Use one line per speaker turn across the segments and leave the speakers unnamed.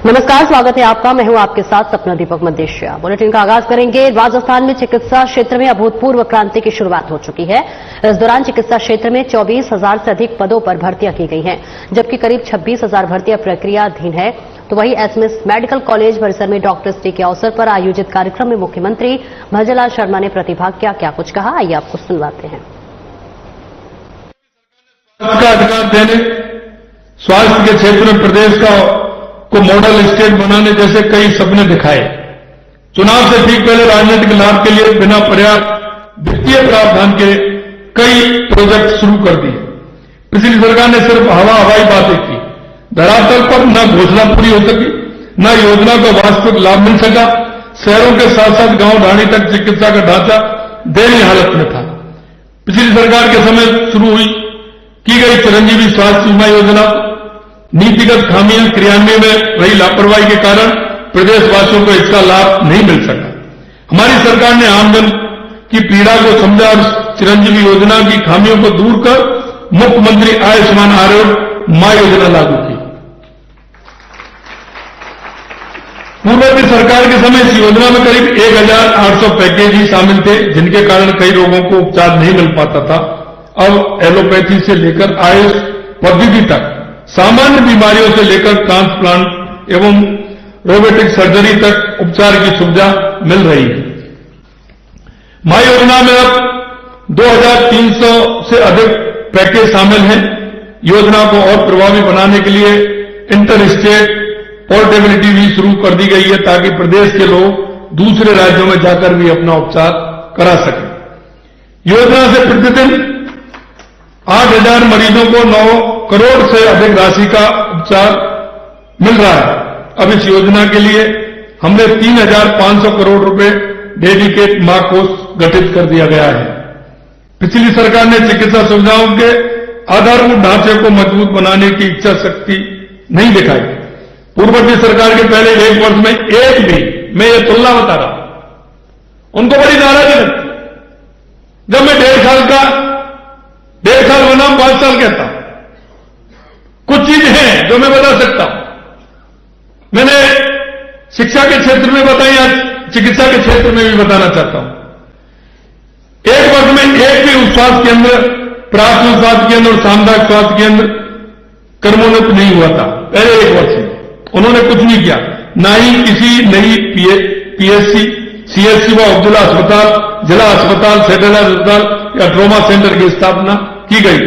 नमस्कार, स्वागत है आपका। मैं हूं आपके साथ सपना दीपक मदेशिया। बुलेटिन का आगाज करेंगे। राजस्थान में चिकित्सा क्षेत्र में अभूतपूर्व क्रांति की शुरुआत हो चुकी है। इस दौरान चिकित्सा क्षेत्र में 24,000 से अधिक पदों पर भर्तियां की गई हैं, जबकि करीब 26,000 भर्तियां प्रक्रियाधीन है। तो वहीं एसएमएस मेडिकल कॉलेज परिसर में डॉक्टर्स डे के अवसर पर आयोजित कार्यक्रम में मुख्यमंत्री भजनलाल शर्मा ने प्रतिभाग किया। क्या कुछ कहा, आइए आपको सुनवाते हैं।
अधिकार देने, स्वास्थ्य के क्षेत्र में प्रदेश को मॉडल स्टेट बनाने जैसे कई सपने दिखाए। चुनाव से ठीक पहले राजनीतिक लाभ के लिए बिना पर्याप्त वित्तीय प्रावधान के कई प्रोजेक्ट शुरू कर दिए। पिछली सरकार ने सिर्फ हवाई बातें की, धरातल पर न घोषणा पूरी हो सकी, न योजना को वास्तविक लाभ मिल सका। शहरों के साथ साथ गांव ढाणी तक चिकित्सा का ढांचा दयनीय हालत में था। पिछली सरकार के समय शुरू की गई चिरंजीवी स्वास्थ्य बीमा योजना नीतिगत खामियां क्रियान्वयन में रही लापरवाही के कारण प्रदेशवासियों को इसका लाभ नहीं मिल सका। हमारी सरकार ने आमजन की पीड़ा को समझा और चिरंजीवी योजना की खामियों को दूर कर मुख्यमंत्री आयुष्मान आरोग्य मां योजना लागू की। पूर्ववर्ती सरकार के समय इस योजना में करीब 1,800 पैकेज ही शामिल थे, जिनके कारण कई रोगों को उपचार नहीं मिल पाता था। अब एलोपैथी से लेकर आयुष पद्धति तक, सामान्य बीमारियों से लेकर ट्रांसप्लांट एवं रोबोटिक सर्जरी तक उपचार की सुविधा मिल रही है। मां योजना में अब 2,300 से अधिक पैकेज शामिल हैं। योजना को और प्रभावी बनाने के लिए इंटर स्टेट पोर्टेबिलिटी भी शुरू कर दी गई है, ताकि प्रदेश के लोग दूसरे राज्यों में जाकर भी अपना उपचार करा सकें। योजना से प्रतिदिन 8,000 मरीजों को 9 करोड़ से अधिक राशि का उपचार मिल रहा है। अब इस योजना के लिए हमने 3,500 करोड़ रुपए डेडिकेट मां कोष गठित कर दिया गया है। पिछली सरकार ने चिकित्सा सुविधाओं के आधारभूत ढांचे को मजबूत बनाने की इच्छा शक्ति नहीं दिखाई। पूर्ववर्ती सरकार के पहले 1 वर्ष में एक भी, मैं ये तुलना बता रहा हूं, उनको बड़ी नाराजगी लगती। जब मैं 1.5 साल बना 5 साल कहता हूं। कुछ चीजें हैं जो मैं बता सकता हूं। मैंने शिक्षा के क्षेत्र में बताई, आज चिकित्सा के क्षेत्र में भी बताना चाहता हूं। 1 वर्ष में एक भी स्वास्थ्य केंद्र, प्राथमिक स्वास्थ्य केंद्र और सामुदायिक स्वास्थ्य केंद्र कर्मोन्नत नहीं हुआ था। पहले 1 वर्ष में उन्होंने कुछ नहीं किया, ना ही किसी नई पीएचसी, सीएचसी व उपजिला अस्पताल, जिला अस्पताल, सैटेलाइट अस्पताल या ट्रॉमा सेंटर की स्थापना की गई।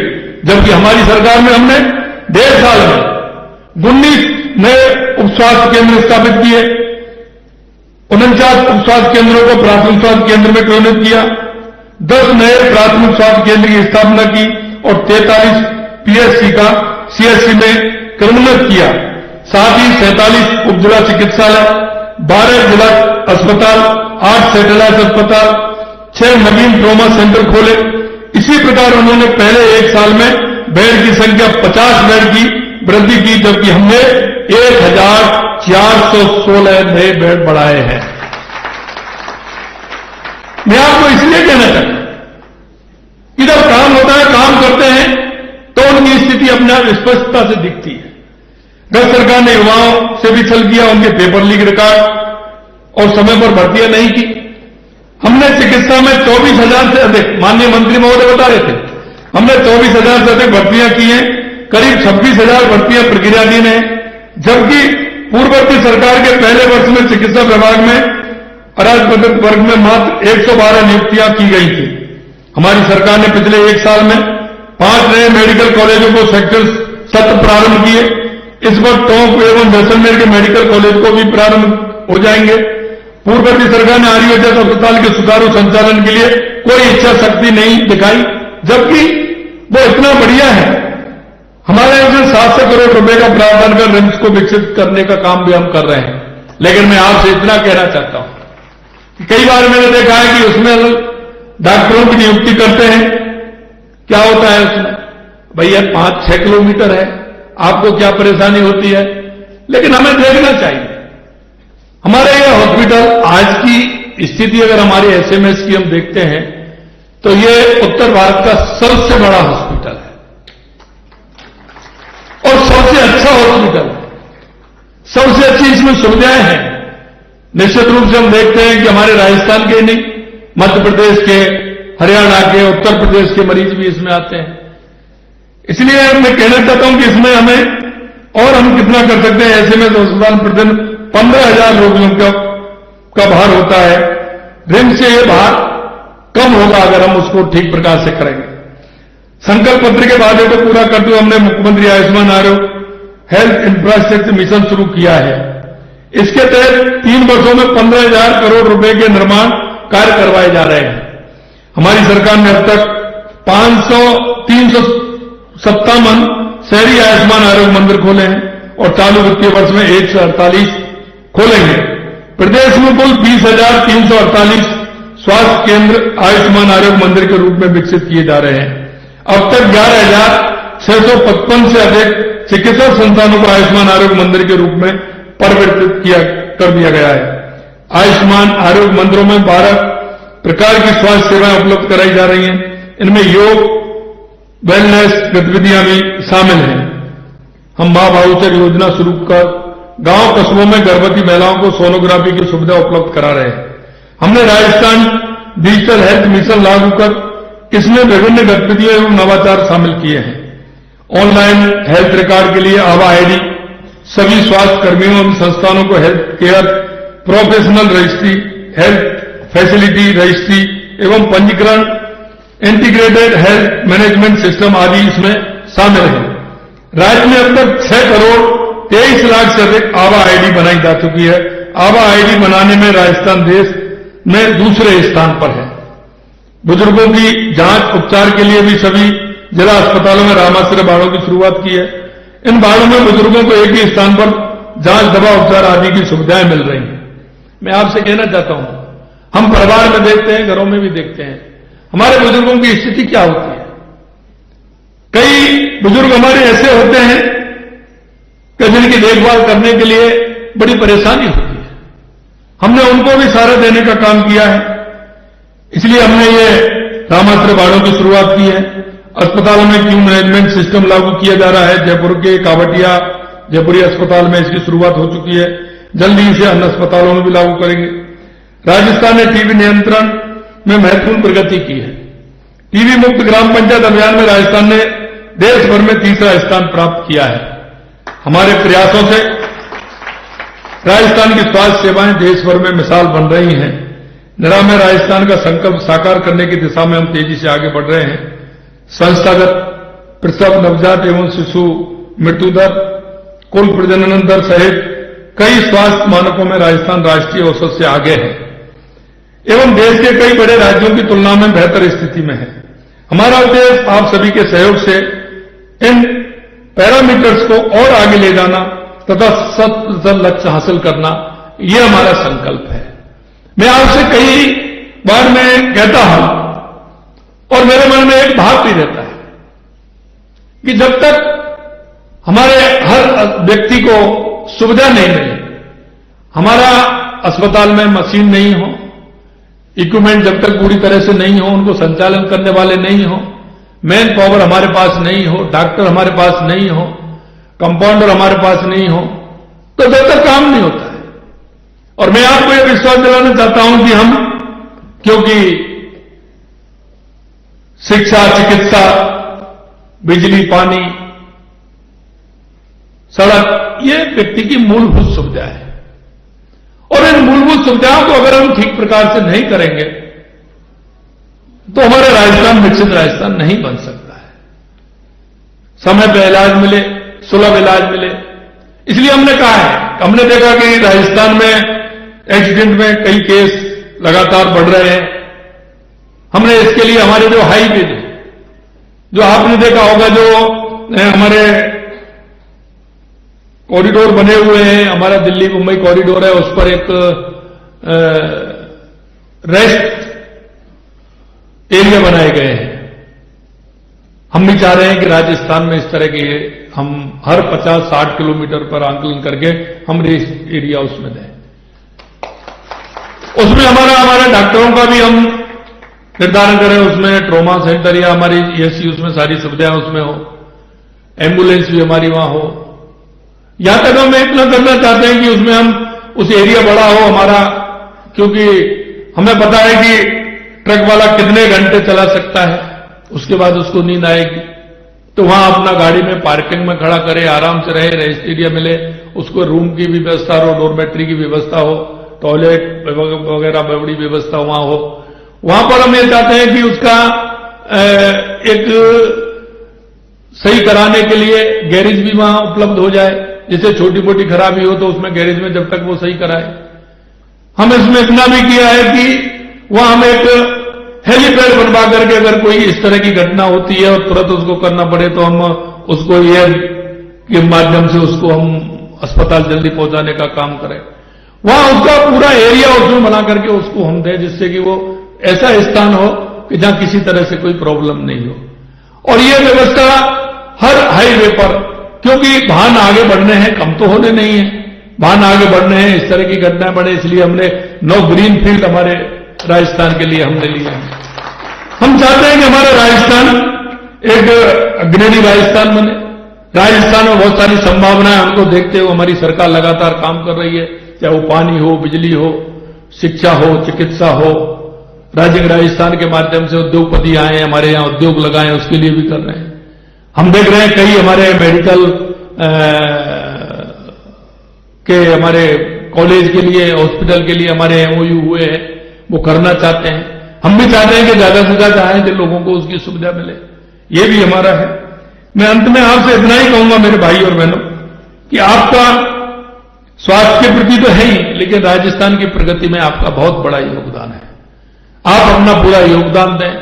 जबकि हमारी सरकार में हमने 1.5 साल में 19 नए उपस्वास्थ्य केंद्र स्थापित किए, 49 उपस्वास्थ्य केंद्रों को प्राथमिक स्वास्थ्य केंद्र में परिणत किया, 10 नए प्राथमिक स्वास्थ्य केंद्र की स्थापना की और 43 पीएचसी का सीएचसी में क्रमोन्नत किया। साथ ही 47 उपजिला चिकित्सालय, 12 जिला अस्पताल, 8 सैटेलाइट अस्पताल, 6 नवीन ट्रॉमा सेंटर खोले। इसी प्रकार उन्होंने पहले 1 साल में बेड की संख्या 50 बेड की वृद्धि की, जबकि हमने 1,416 नए बेड बढ़ाए हैं। मैं आपको इसलिए कहना चाहता हूं, इधर काम होता है, काम करते हैं तो उनकी स्थिति अपने आप स्पष्टता से दिखती है। गत सरकार ने युवाओं से भी छल किया, उनके पेपर लीक रिकॉर्ड और समय पर भर्तियां नहीं की। हमने चिकित्सा में 24,000 से अधिक, माननीय मंत्री महोदय बता रहे थे, हमने 24,000 से अधिक भर्तियां की हैं। करीब 26,000 भर्तियां प्रक्रियाधीन हैं, जबकि पूर्ववर्ती सरकार के पहले वर्ष में चिकित्सा विभाग में अराजपत्रित वर्ग में मात्र 112 नियुक्तियां की गई थी। हमारी सरकार ने पिछले 1 साल में 5 नए मेडिकल कॉलेजों को सेक्टर 7 प्रारंभ किए। इस वक्त टोंक एवं जैसलमेर के मेडिकल कॉलेज को भी प्रारंभ हो जाएंगे। पूर्ववर्ती सरकार ने आयुर्वेद अस्पताल के सुचारू संचालन के लिए कोई इच्छा शक्ति नहीं दिखाई, जबकि वो इतना बढ़िया है। हमारे यहाँ 700 करोड़ रुपए का प्रावधान कर रिम्स को विकसित करने का काम भी हम कर रहे हैं। लेकिन मैं आपसे इतना कहना चाहता हूं कि कई बार मैंने देखा है कि उसमें डॉक्टरों की नियुक्ति करते हैं। क्या होता है उसमें, भैया 5-6 किलोमीटर है, आपको क्या परेशानी होती है। लेकिन हमें देखना चाहिए, हमारे ये हॉस्पिटल आज की स्थिति अगर हमारी एसएमएस की हम देखते हैं तो ये उत्तर भारत का सबसे बड़ा हॉस्पिटल है और सबसे अच्छा हॉस्पिटल है, सबसे अच्छी इसमें सुविधाएं हैं। निश्चित रूप से हम देखते हैं कि हमारे राजस्थान के नहीं, मध्य प्रदेश के, हरियाणा के, उत्तर प्रदेश के मरीज भी इसमें आते हैं। इसलिए मैं कहना चाहता हूं कि इसमें हमें और हम कितना कर सकते हैं। ऐसे में तो अस्पताल प्रतिदिन 15,000 रोगियों का भार होता है। रिम्स से ये भार कम होगा अगर हम उसको ठीक प्रकार से करेंगे। संकल्प पत्र के वादे को पूरा करते हुए हमने मुख्यमंत्री आयुष्मान आरोग्य हेल्थ इंफ्रास्ट्रक्चर मिशन शुरू किया है। इसके तहत 3 वर्षों में 15,000 करोड़ रुपए के निर्माण कार्य करवाए जा रहे हैं। हमारी सरकार ने अब तक 357 शहरी आयुष्मान आरोग्य मंदिर खोले हैं और चालू वित्तीय वर्ष में 148 खोलेंगे। प्रदेश में कुल 20,348 स्वास्थ्य केंद्र आयुष्मान आरोग्य मंदिर के रूप में विकसित किए जा रहे हैं। अब तक 11,655 से अधिक चिकित्सा संस्थानों को आयुष्मान आरोग्य मंदिर के रूप में परिवर्तित कर दिया गया है। आयुष्मान आरोग्य मंदिरों में 12 प्रकार की स्वास्थ्य सेवाएं उपलब्ध कराई जा रही हैं। इनमें योग, वेलनेस गतिविधियां भी शामिल हैं। हम मां वाउचर योजना शुरू कर गांव कस्बों में गर्भवती महिलाओं को सोनोग्राफी की सुविधा उपलब्ध करा रहे हैं। हमने राजस्थान डिजिटल हेल्थ मिशन लागू कर इसमें विभिन्न गतिविधियों एवं नवाचार शामिल किए हैं। ऑनलाइन हेल्थ रिकॉर्ड के लिए आभा आईडी, सभी स्वास्थ्य कर्मियों एवं संस्थानों को health care professional registry, health facility registry एवं पंजीकरण, इंटीग्रेटेड हेल्थ मैनेजमेंट सिस्टम आदि इसमें शामिल है। राज्य में अब तक 6 करोड़ 23 लाख से अधिक आभा आईडी बनाई जा चुकी है। आभा आईडी बनाने में राजस्थान देश में दूसरे स्थान पर है। बुजुर्गों की जांच उपचार के लिए भी सभी जिला अस्पतालों में रामाश्रय वार्डों की शुरुआत की है। इन वार्डों में बुजुर्गों को एक ही स्थान पर जांच, दवा, उपचार आदि की सुविधाएं मिल रही हैं। मैं आपसे कहना चाहता हूं, हम परिवार में देखते हैं, घरों में भी देखते हैं, हमारे बुजुर्गों की स्थिति क्या होती है। कई बुजुर्ग हमारे ऐसे होते हैं कि जिनकी देखभाल करने के लिए बड़ी परेशानी होती है। हमने उनको भी सहारा देने का काम किया है। इसलिए हमने ये रामाश्रय वार्डों की शुरुआत की है। अस्पतालों में क्यू मैनेजमेंट सिस्टम लागू किया जा रहा है। जयपुर के कावटिया जयपुरी अस्पताल में इसकी शुरुआत हो चुकी है। जल्दी इसे अन्य अस्पतालों में भी लागू करेंगे। राजस्थान ने टीबी नियंत्रण में महत्वपूर्ण प्रगति की है। टीबी मुक्त ग्राम पंचायत अभियान में राजस्थान ने देश भर में 3रा स्थान प्राप्त किया है। हमारे प्रयासों से राजस्थान की स्वास्थ्य सेवाएं देश भर में मिसाल बन रही हैं। निरामय राजस्थान का संकल्प साकार करने की दिशा में हम तेजी से आगे बढ़ रहे हैं। संस्थागत प्रसव, नवजात एवं शिशु मृत्यु दर, कुल प्रजनन दर सहित कई स्वास्थ्य मानकों में राजस्थान राष्ट्रीय औसत से आगे है एवं देश के कई बड़े राज्यों की तुलना में बेहतर स्थिति में है। हमारा उद्देश्य आप सभी के सहयोग से इन पैरामीटर्स को और आगे ले जाना तथा शत लक्ष्य हासिल करना, यह हमारा संकल्प है। मैं आपसे कई बार मैं कहता हूं और मेरे मन में एक भाव भी रहता है कि जब तक हमारे हर व्यक्ति को सुविधा नहीं मिले, हमारा अस्पताल में मशीन नहीं हो, इक्विपमेंट जब तक पूरी तरह से नहीं हो, उनको संचालन करने वाले नहीं हो, मैन पावर हमारे पास नहीं हो, डॉक्टर हमारे पास नहीं हो, कंपाउंडर हमारे पास नहीं हो, तो जब तक काम नहीं होता है। और मैं आपको यह विश्वास दिलाना चाहता हूं कि हम, क्योंकि शिक्षा, चिकित्सा, बिजली, पानी, सड़क, ये व्यक्ति की मूलभूत सुविधा है और इन मूलभूत सुविधाओं को अगर हम ठीक प्रकार से नहीं करेंगे तो हमारा राजस्थान विकसित राजस्थान नहीं बन सकता है। समय पर इलाज मिले, सुलभ इलाज मिले, इसलिए हमने कहा है, हमने देखा कि राजस्थान में एक्सीडेंट में कई केस लगातार बढ़ रहे हैं। हमने इसके लिए हमारे जो हाईवे, जो आपने देखा होगा, जो हमारे कॉरिडोर बने हुए हैं, हमारा दिल्ली मुंबई कॉरिडोर है, उस पर एक रेस्ट एरिया बनाए गए हैं। हम भी चाह रहे हैं कि राजस्थान में इस तरह के हम हर 50-60 किलोमीटर पर आंकलन करके हम रेस्ट एरिया उसमें दें। उसमें हमारा डॉक्टरों का भी हम निर्धारण करें, उसमें ट्रॉमा सेंटर या हमारी ईएससी, उसमें सारी सुविधाएं उसमें हो, एम्बुलेंस भी हमारी वहां हो। यहां तक हम इतना करना चाहते हैं कि उसमें हम उस एरिया बड़ा हो हमारा, क्योंकि हमें पता है कि ट्रक वाला कितने घंटे चला सकता है, उसके बाद उसको नींद आएगी। तो वहां अपना गाड़ी में पार्किंग में खड़ा करे, आराम से रहे, रेस्ट एरिया मिले, उसको रूम की भी व्यवस्था हो, डोरमेट्री की व्यवस्था हो, टॉयलेट वगैरह बड़ी व्यवस्था वहां हो। वहां पर हम ये चाहते हैं कि उसका एक सही कराने के लिए गैरेज भी वहां उपलब्ध हो जाए। जैसे छोटी मोटी खराबी हो तो उसमें गैरेज में जब तक वो सही कराए। हम इसमें इतना भी किया है कि वहां हम एक हेलीपैड बनवा करके अगर कोई इस तरह की घटना होती है और तुरंत उसको करना पड़े तो हम उसको एयर के माध्यम से उसको हम अस्पताल जल्दी पहुंचाने का काम करें। वहां उसका पूरा एरिया उसमें बना करके उसको हम दें, जिससे कि वो ऐसा स्थान हो कि जहां किसी तरह से कोई प्रॉब्लम नहीं हो। और ये व्यवस्था हर हाईवे पर, क्योंकि वाहन आगे बढ़ने हैं, कम तो होने नहीं है, वाहन आगे बढ़ने हैं, इस तरह की घटनाएं बढ़े, इसलिए हमने 9 ग्रीन फील्ड हमारे राजस्थान के लिए हमने लिया है। हम चाहते हैं कि हमारा राजस्थान एक अग्रणी राजस्थान बने। राजस्थान में बहुत सारी संभावनाएं उनको देखते हुए हमारी सरकार लगातार काम कर रही है, चाहे वो पानी हो, बिजली हो, शिक्षा हो, चिकित्सा हो। राज्य राजस्थान के माध्यम से उद्योगपति आए हैं, हमारे यहां उद्योग लगाए, उसके लिए भी कर रहे हैं। हम देख रहे हैं कई हमारे मेडिकल के हमारे कॉलेज के लिए, हॉस्पिटल के लिए हमारे एमओयू हुए हैं, वो करना चाहते हैं। हम भी चाहते हैं कि ज्यादा से ज्यादा आए कि लोगों को उसकी सुविधा मिले, ये भी हमारा है। मैं अंत में आपसे इतना ही कहूंगा मेरे भाई और बहनों कि आपका स्वास्थ्य के प्रति तो है ही, लेकिन राजस्थान की प्रगति में आपका बहुत बड़ा योगदान है। आप अपना पूरा योगदान दें,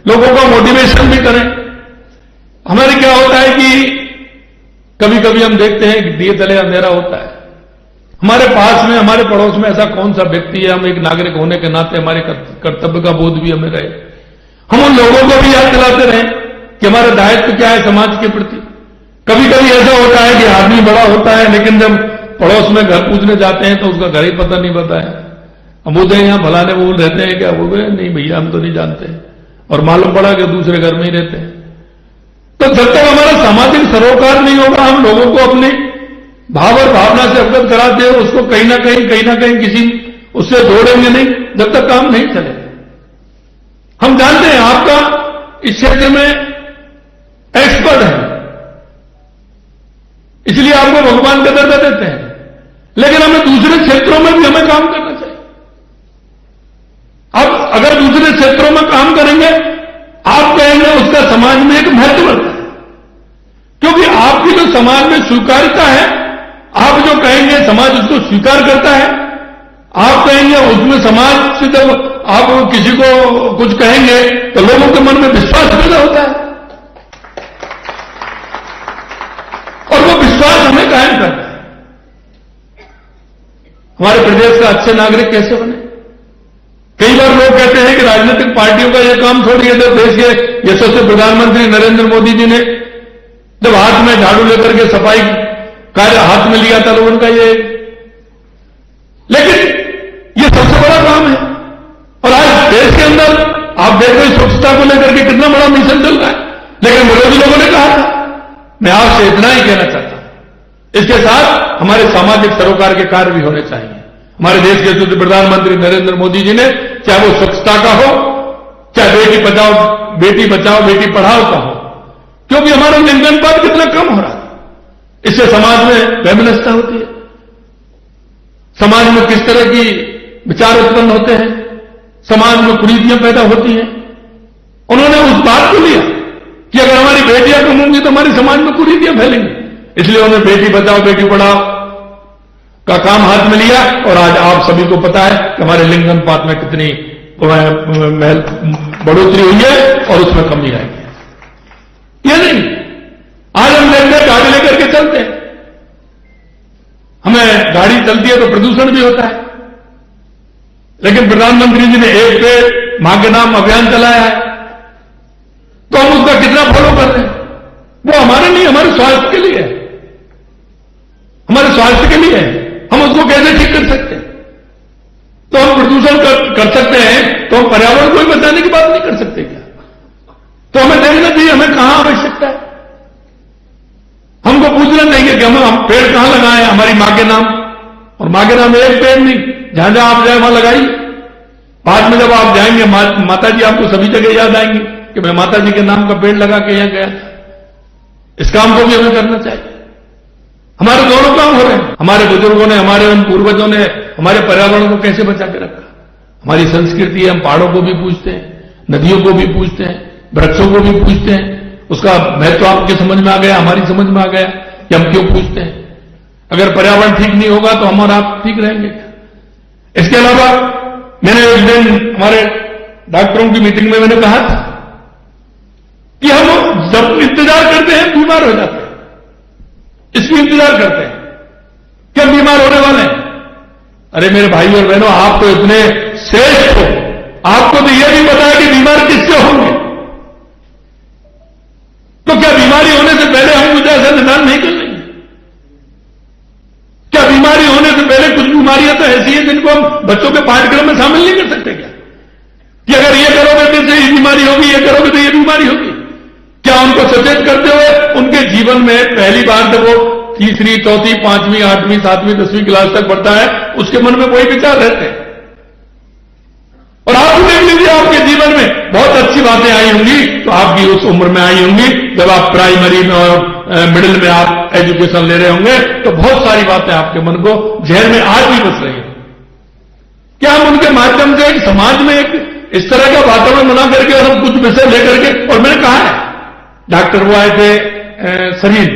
लोगों का मोटिवेशन भी करें। हमारे क्या होता है कि कभी कभी हम देखते हैं कि दिए तले अंधेरा होता है। हमारे पास में, हमारे पड़ोस में ऐसा कौन सा व्यक्ति है, हम एक नागरिक होने के नाते हमारे कर्तव्य का बोध भी हमें रहे, हम उन लोगों को भी याद दिलाते रहें कि हमारा दायित्व क्या है समाज के प्रति। कभी कभी ऐसा होता है कि आदमी बड़ा होता है, लेकिन जब पड़ोस में घर पूछने जाते हैं तो उसका घर ही पता नहीं पता है। हम बोलते हैं यहां फलाने बोल रहते हैं क्या, बोल रहे नहीं भैया हम तो नहीं जानते, और मालूम पड़ा कि दूसरे घर में ही रहते हैं। तो जब तक हमारा सामाजिक सरोकार नहीं होगा, हम लोगों को अपनी भाव और भावना से अवगत कराते हैं, उसको कहीं ना कहीं किसी उससे जोड़ेंगे नहीं, जब तक काम नहीं चलेगा। हम जानते हैं आपका इस क्षेत्र में एक्सपर्ट है, इसलिए आपको भगवान का दर्जा देते हैं, लेकिन हमें दूसरे क्षेत्रों में भी हमें काम करना चाहिए। अब अगर दूसरे क्षेत्रों में काम करेंगे, आप कहेंगे उसका समाज में एक महत्व बढ़ता है, क्योंकि आपकी जो समाज में स्वीकार्यता है, आप जो कहेंगे समाज उसको स्वीकार करता है। आप कहेंगे उसमें समाज से जब आप किसी को कुछ कहेंगे तो लोगों के मन में विश्वास पैदा होता है, और वो विश्वास हमें कायम करना है। हमारे प्रदेश का अच्छे नागरिक कैसे बने? कई बार लोग कहते हैं कि राजनीतिक पार्टियों का यह काम छोड़िए, तो देश के यशस्वी प्रधानमंत्री नरेंद्र मोदी जी ने जब हाथ में झाड़ू लेकर के सफाई कार्य हाथ में लिया था तो उनका ये, लेकिन ये सबसे बड़ा काम है। और आज देश के अंदर आप देख रहे हैं स्वच्छता को लेकर के कितना बड़ा मिशन चल रहा है, लेकिन विरोधी लोगों ने कहा था। मैं आपसे इतना ही कहना चाहता हूं, इसके साथ हमारे सामाजिक सरोकार के कार्य भी होने चाहिए। हमारे देश के यशस्वी प्रधानमंत्री नरेंद्र मोदी जी ने, चाहे वो स्वच्छता का हो, चाहे बेटी बचाओ बेटी पढ़ाओ का हो, क्योंकि हमारा लिंगानुपात कितना कम हो रहा है, इससे समाज में वैमनस्यता होती है, समाज में किस तरह की विचार उत्पन्न होते हैं, समाज में कुरीतियां पैदा होती हैं। उन्होंने उस बात को लिया कि अगर हमारी बेटियां कम होंगी तो हमारे समाज में कुरीतियां फैलेंगी, इसलिए उन्होंने बेटी बचाओ बेटी पढ़ाओ का काम हाथ में लिया। और आज आप सभी को पता है कि हमारे लिंगानुपात में कितनी बढ़ोतरी हुई है और उसमें कमी आई है। ये नहीं, आज हम देखते हैं गाड़ी लेकर के चलते हैं, हमें गाड़ी चलती है तो प्रदूषण भी होता है, लेकिन प्रधानमंत्री जी ने एक पेड़ मां के नाम अभियान चलाया है, तो हम उसका कितना फॉलो कर रहे हैं। वो हमारे लिए, हमारे स्वास्थ्य के लिए है, हमारे स्वास्थ्य के लिए है। हम उसको कैसे ठीक कर सकते हैं? तो हम प्रदूषण कर सकते हैं, तो हम पर्यावरण को ही बचाने की बात नहीं कर सकते क्या? तो हमें देखना चाहिए हमें कहां आवश्यकता है। हमको पूछना चाहिए कि हम पेड़ कहां लगाए हमारी मां के नाम, और मां के नाम एक पेड़ नहीं, जहां जहां आप जाए वहां लगाइए। बाद में जब आप जाएंगे माता जी आपको सभी जगह याद आएंगी कि मैं माता जी के नाम का पेड़ लगा के यहां गया। इस काम को भी हमें करना चाहिए। हमारे दोनों काम हो रहे हैं। हमारे बुजुर्गों ने, हमारे उन पूर्वजों ने हमारे पर्यावरण को कैसे बचा के रखा। हमारी संस्कृति है, हम पहाड़ों को भी पूजते हैं, नदियों को भी पूजते हैं, वृक्षों को भी पूजते हैं। उसका महत्व आपके समझ में आ गया, हमारी समझ में आ गया कि हम क्यों पूजते हैं। अगर पर्यावरण ठीक नहीं होगा तो हम और आप ठीक रहेंगे। इसके अलावा मैंने एक दिन हमारे डॉक्टरों की मीटिंग में मैंने कहा था कि हम जब इंतजार करते हैं बीमार हो जाते हैं, इसलिए इंतजार करते हैं कि हम बीमार होने वाले हैं। अरे मेरे भाई और बहनों, आप तो इतने श्रेष्ठ हो, आपको तो यह भी पता है कि बीमार किससे होंगे। तो क्या बीमारी होने से पहले हम कुछ ऐसा निदान नहीं कर लेंगे? क्या बीमारी होने से पहले कुछ बीमारियां तो ऐसी हैं जिनको हम बच्चों के पाठ्यक्रम में शामिल नहीं कर सकते क्या? कि अगर ये करोगे तो ये बीमारी होगी, ये करोगे तो ये बीमारी होगी। क्या उनको सचेत करते हुए उनके जीवन में पहली बार जब वो तीसरी, चौथी, पांचवीं, आठवीं, सातवीं, 10वीं क्लास तक बढ़ता है, उसके मन में वही विचार रहते हैं। और आप देख लीजिए, आपके जीवन में बहुत अच्छी बातें आई होंगी तो आपकी उस उम्र में आई होंगी जब आप प्राइमरी में और मिडिल में आप एजुकेशन ले रहे होंगे, तो बहुत सारी बातें आपके मन को जहन में आज भी बस रही हैं। क्या हम उनके माध्यम से एक समाज में एक इस तरह का वातावरण बना करके और हम कुछ विषय लेकर के, और मैंने कहा है, डॉक्टर वो आए थे सरीन,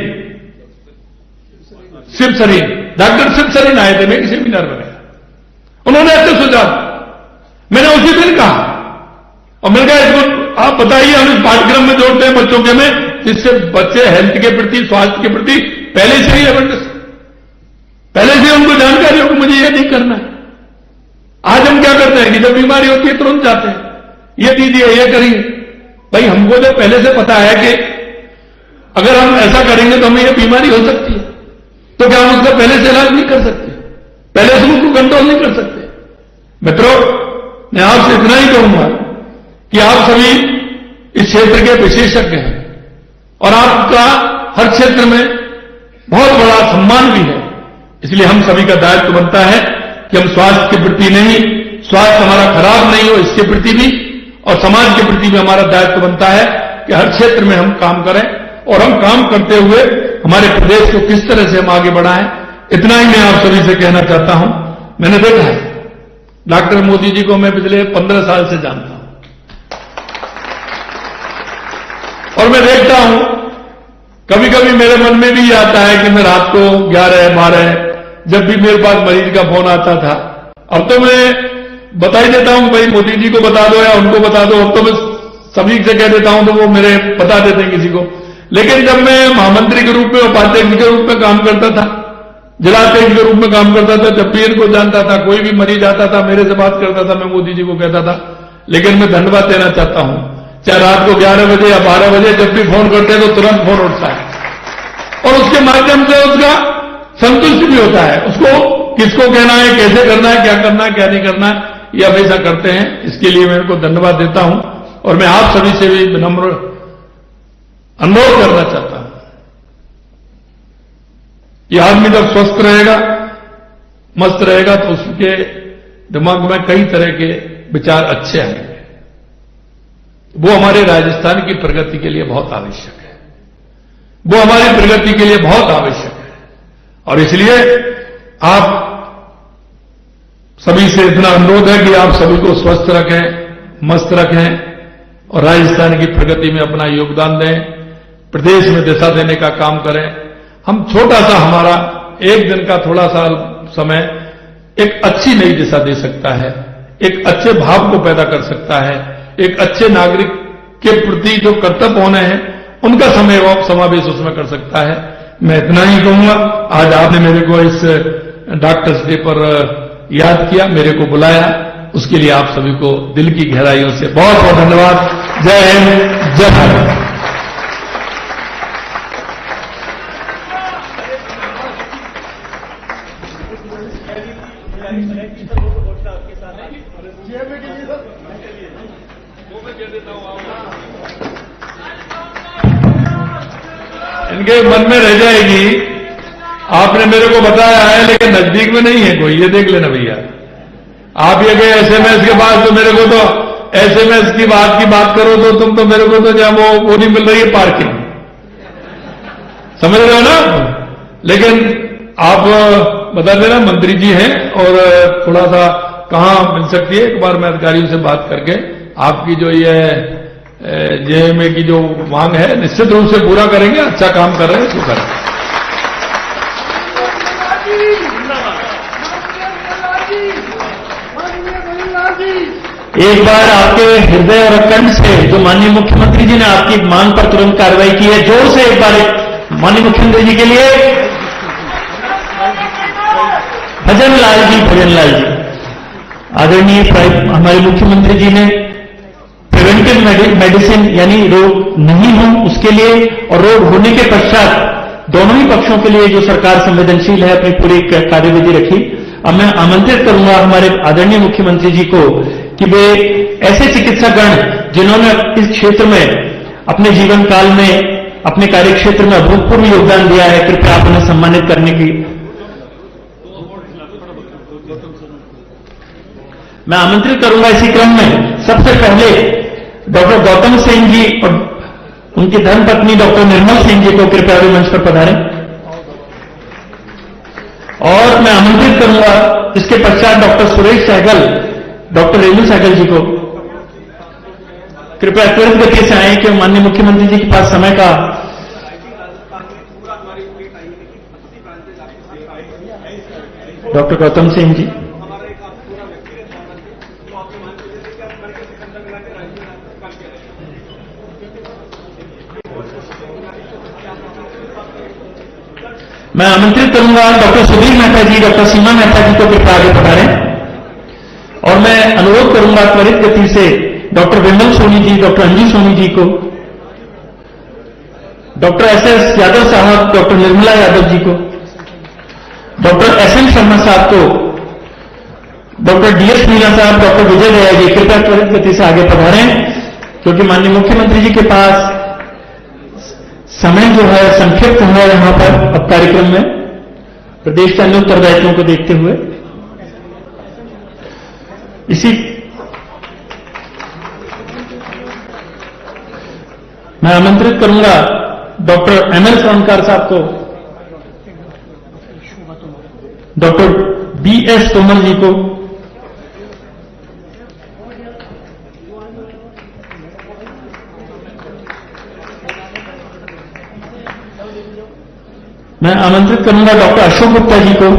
शिव सरीन, डॉक्टर शिव सरीन आए थे मेरे सेमिनार में। उन्होंने ऐसे सुझाव, मैंने उसी दिन कहा, और मैंने कहा इसको आप बताइए, हम इस पाठ्यक्रम में जोड़ते हैं बच्चों के में, जिससे बच्चे हेल्थ के प्रति, स्वास्थ्य के प्रति पहले से ही अवेयरनेस, पहले से उनको जानकारी हो कि मुझे ये नहीं करना है। आज हम क्या करते हैं कि जब बीमारी होती है तुरंत जाते हैं, ये दीजिए, ये करिए। भाई हमको तो पहले से पता है कि अगर हम ऐसा करेंगे तो हमें ये बीमारी हो सकती है, तो क्या हम उसका पहले से इलाज नहीं कर सकते? पहले से उसको कंट्रोल नहीं कर सकते? मित्रों, मैं आपसे इतना ही कहूंगा कि आप सभी इस क्षेत्र के विशेषज्ञ हैं और आपका हर क्षेत्र में बहुत बड़ा सम्मान भी है। इसलिए हम सभी का दायित्व बनता है कि हम स्वास्थ्य के प्रति नहीं, स्वास्थ्य हमारा खराब नहीं हो इसके प्रति भी, और समाज के प्रति भी हमारा दायित्व बनता है कि हर क्षेत्र में हम काम करें, और हम काम करते हुए हमारे प्रदेश को किस तरह से हम आगे बढ़ाएं। इतना ही मैं आप सभी से कहना चाहता हूं। मैंने देखा है, डॉक्टर मोदी जी को मैं पिछले 15 साल से जानता हूं, और मैं देखता हूं कभी कभी मेरे मन में भी आता है कि मैं रात को 11-12 जब भी मेरे पास मरीज का फोन आता था, अब तो मैं बता ही देता हूं भाई मोदी जी को बता दो या उनको बता दो, अब तो मैं सभी से कह देता हूं तो वो मेरे बता देते हैं किसी को। लेकिन जब मैं महामंत्री के रूप में, उपाध्यक्ष के रूप में काम करता था, जिलाध्यक्ष के रूप में काम करता था, जब भी इनको जानता था, कोई भी मरीज आता था मेरे से बात करता था, मैं मोदी जी को कहता था। लेकिन मैं धन्यवाद देना चाहता हूं, चाहे रात को 11 बजे या 12 बजे जब भी फोन करते हैं तो तुरंत फोन उठता है, और उसके माध्यम से उसका संतुष्ट भी होता है। उसको किसको कहना है, कैसे करना है, क्या करना है, क्या नहीं करना है, ये हमेशा करते हैं। इसके लिए मैं इनको धन्यवाद देता हूं, और मैं आप सभी से भी विनम्र अनुरोध करना चाहता हूं कि आदमी जब स्वस्थ रहेगा, मस्त रहेगा, तो उसके दिमाग में कई तरह के विचार अच्छे आएंगे। वो हमारे राजस्थान की प्रगति के लिए बहुत आवश्यक है, वो हमारी प्रगति के लिए बहुत आवश्यक है। और इसलिए आप सभी से इतना अनुरोध है कि आप सभी को स्वस्थ रखें, मस्त रखें, और राजस्थान की प्रगति में अपना योगदान दें, प्रदेश में दिशा देने का काम करें। हम छोटा सा, हमारा एक दिन का थोड़ा सा समय एक अच्छी नई दिशा दे सकता है, एक अच्छे भाव को पैदा कर सकता है, एक अच्छे नागरिक के प्रति जो कर्तव्य होने हैं उनका समावेश उसमें कर सकता है। मैं इतना ही कहूंगा। आज आपने मेरे को इस डॉक्टर्स डे पर याद किया, मेरे को बुलाया, उसके लिए आप सभी को दिल की गहराइयों से बहुत बहुत धन्यवाद। जय हिंद, जय भारत। इनके मन में रह जाएगी, आपने मेरे को बताया है, लेकिन नजदीक में नहीं है कोई, ये देख लेना भैया। आप ये गए एसएमएस के बाद, तो मेरे को तो एसएमएस की बात करो तो तुम तो मेरे को तो जब वो नहीं मिल रही है पार्किंग, समझ रहे हो ना। लेकिन आप बता देना, मंत्री जी हैं और थोड़ा सा कहां मिल सकती है, एक बार मैं अधिकारियों से बात करके आपकी जो ये जेएमए की जो मांग है निश्चित रूप से पूरा करेंगे। अच्छा काम कर रहे हैं, शुक्र है।
एक बार आपके हृदय और कंठ से जो माननीय मुख्यमंत्री जी ने आपकी मांग पर तुरंत कार्रवाई की है, जोर से एक बार माननीय मुख्यमंत्री जी के लिए भजन लाल जी। आदरणीय हमारे मुख्यमंत्री जी ने प्रिवेंटिव मेडिसिन यानी रोग नहीं हो उसके लिए और रोग होने के पश्चात दोनों ही पक्षों के लिए जो सरकार संवेदनशील है अपनी पूरी कार्यविधि रखी। अब मैं आमंत्रित करूंगा हमारे आदरणीय मुख्यमंत्री जी को कि वे ऐसे चिकित्सागण जिन्होंने इस क्षेत्र में अपने जीवन काल में अपने कार्य क्षेत्र में अभूतपूर्व योगदान दिया है, कृपया आप उन्हें सम्मानित करने की मैं आमंत्रित करूंगा। इसी क्रम में सबसे पहले डॉक्टर गौतम सिंह जी और उनकी धर्मपत्नी डॉक्टर निर्मल सिंह जी को कृपया वे मंच पर पधारें। और मैं आमंत्रित करूंगा इसके पश्चात डॉक्टर सुरेश सहगल, डॉक्टर रेणु सहगल जी को कृपया त्वरित गति से आए कि माननीय मुख्यमंत्री जी के पास समय का डॉक्टर गौतम सिंह जी, मैं आमंत्रित करूंगा डॉक्टर सुधीर मेहता जी, डॉक्टर सीमा मेहता जी को कृपया आगे पधारें। और मैं अनुरोध करूंगा त्वरित गति से डॉक्टर विमल सोनी जी, डॉक्टर अंजू सोनी जी को, डॉक्टर एसएस यादव साहब, डॉक्टर निर्मला यादव जी को, डॉक्टर एसएन शर्मा साहब को, डॉक्टर डीएस मीना साहब, डॉक्टर विजय दया जी कृपया त्वरित गति से आगे पधारें, क्योंकि माननीय मुख्यमंत्री जी के पास समय जो है संक्षिप्त है यहां पर अब कार्यक्रम में प्रदेश के अन्य उत्तरदायित्वों को देखते हुए। इसी मैं आमंत्रित करूंगा डॉक्टर एमएल स्वर्णकार साहब को, डॉक्टर बीएस तोमर जी को, मैं आमंत्रित करूंगा डॉक्टर अशोक गुप्ता जी को,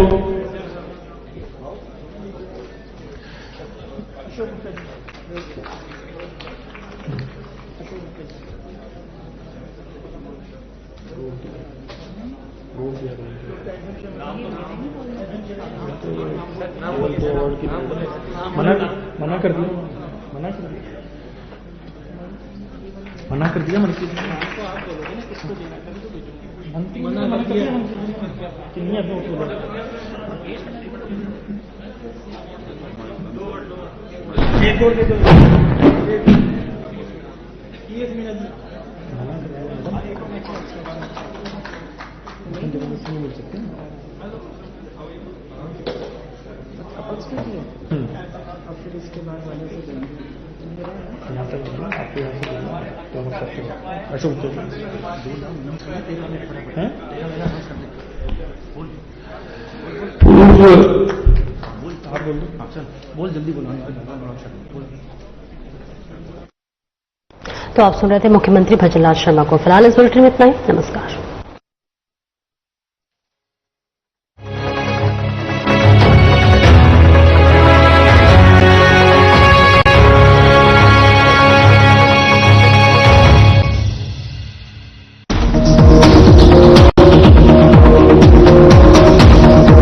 मना कर दिया बोल जल्दी बोलो।
तो आप सुन रहे थे मुख्यमंत्री भजनलाल शर्मा को। फिलहाल इस बुलेटिन में इतना ही। नमस्कार।